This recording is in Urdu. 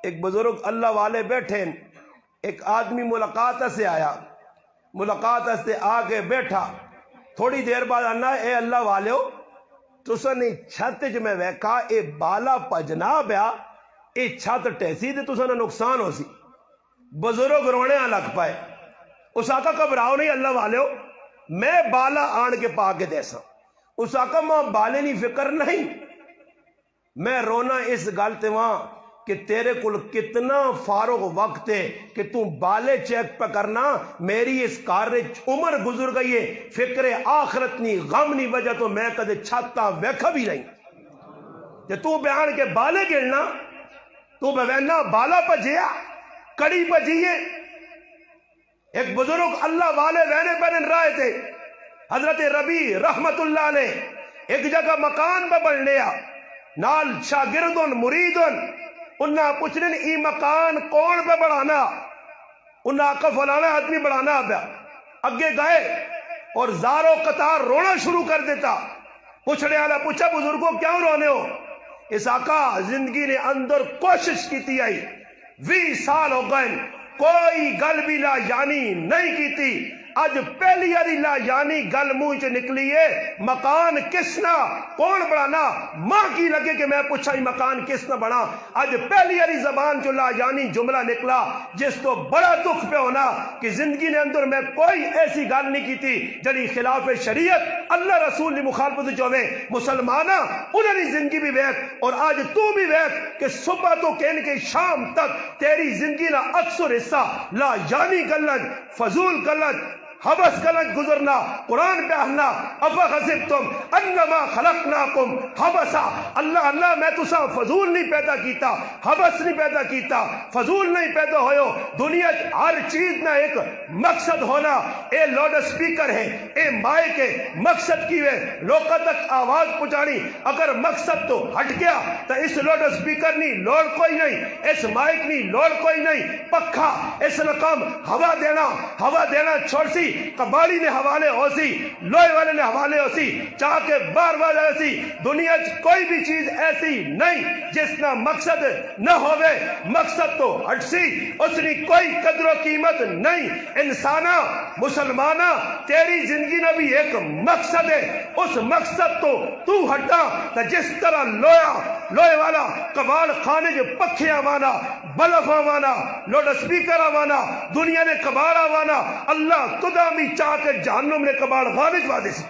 ایک بزرگ اللہ والے بیٹھے، ایک آدمی ملاقات سے آیا، ملاقات سے آگے بیٹھا، تھوڑی دیر بعد آنا اے اللہ والے ہو تسنی چھت جو میں ویکھا اے بالا پجنا بیا اے چھت ٹیسی دے تسنہ نقصان ہو سی۔ بزرگ رونے لگ پائے، اس آقا گھبراؤ نہیں اللہ والے ہو میں بالا آن کے پا کے دیسا۔ اس آقا ماں بالے نہیں فکر نہیں، میں رونا اس گلتے وہاں کہ تیرے کل کتنا فارغ وقت ہے کہ تم بالے چیک پہ کرنا، میری اس کارے عمر گزر گئی ہے، فکر آخرت نہیں غم نہیں وجہ تو میں کدے چھاتا ویکھا بھی نہیں کہ تو بیان کے بالے گرنا تو بہنا بالا پجیا کڑی پجیے۔ ایک بزرگ اللہ والے وینے پہنے رائے تھے، حضرت ربی رحمت اللہ علیہ ایک جگہ مکان پہ بن لیا، نال شاگردن مریدن انہاں پوچھنے ای مکان کون پہ بڑھانا، انہاں آقا فلانا آدمی بڑھانا پیا۔ اگے گئے اور زاروں قطار رونا شروع کر دیتا۔ پوچھنے والا پوچھا بزرگوں کیوں رونے ہو؟ اس آقا زندگی نے اندر کوشش کی تھی آئی 20 سال ہو گئے کوئی گل بھی لا یعنی نہیں کی تھی، آج پہلی اری لا یعنی گل منہ چ نکلی ہے مکان کسنا کون بڑھانا، ماں کی لگے کہ میں پوچھا ہی مکان کسنا بڑھا، آج پہلی اری زبان جو لا یعنی جملہ نکلا جس تو بڑا دکھ پہ ہونا کہ زندگی نے اندر میں کوئی ایسی گل نہیں کی تھی جڑی خلاف شریعت اللہ رسول نے مخالفت جو میں مسلمانہ انہوں نے زندگی بھی ویک، اور آج تو بھی ویک کہ صبح تو کہنے کے شام تک تیری زندگی نا اکثر حصہ لا یعنی گلن فضول گلن حبس گلن گزرنا، قرآن پہ اہلنا افا حسبتم انما خلقناکم حبسا، اللہ میں تسا فضول نہیں پیدا کیتا، حبس نہیں پیدا کیتا، فضول نہیں پیدا ہوئے، دنیا ہر چیز نہ ایک مقصد ہونا، اے لاؤڈ سپیکر ہے اے مائک ہے، مقصد کی ہے لوگوں تک آواز پہنچانی، اگر مقصد تو ہٹ گیا تو اس لاؤڈ سپیکر نہیں لوڑ کوئی نہیں، اس مائک نہیں لوڑ کوئی نہیں، پکھا اس رقم ہوا دینا چھوڑ سی، کباڑی نے حوالے ہو سی، لوہے والے نے حوالے ہو سی، چاہ کے بار بار ایسی دنیا کوئی بھی چیز ایسی نہیں جس نہ مقصد نہ ہوئے، مقصد تو ہٹ سی اس نے کوئی قدر و قیمت نہیں۔ انسانا مسلمانہ تیری زندگی میں بھی ایک مقصد ہے، اس مقصد تو ہٹا تو جس طرح لوہے والا کباڑ خانے جو پکھے آوانا بلف آوانا لوڈ سپیکر آوانا دنیا نے کباڑ آوانا، اللہ خدا بھی چاہ کے جہنم نے کباڑ خانج وادی سی۔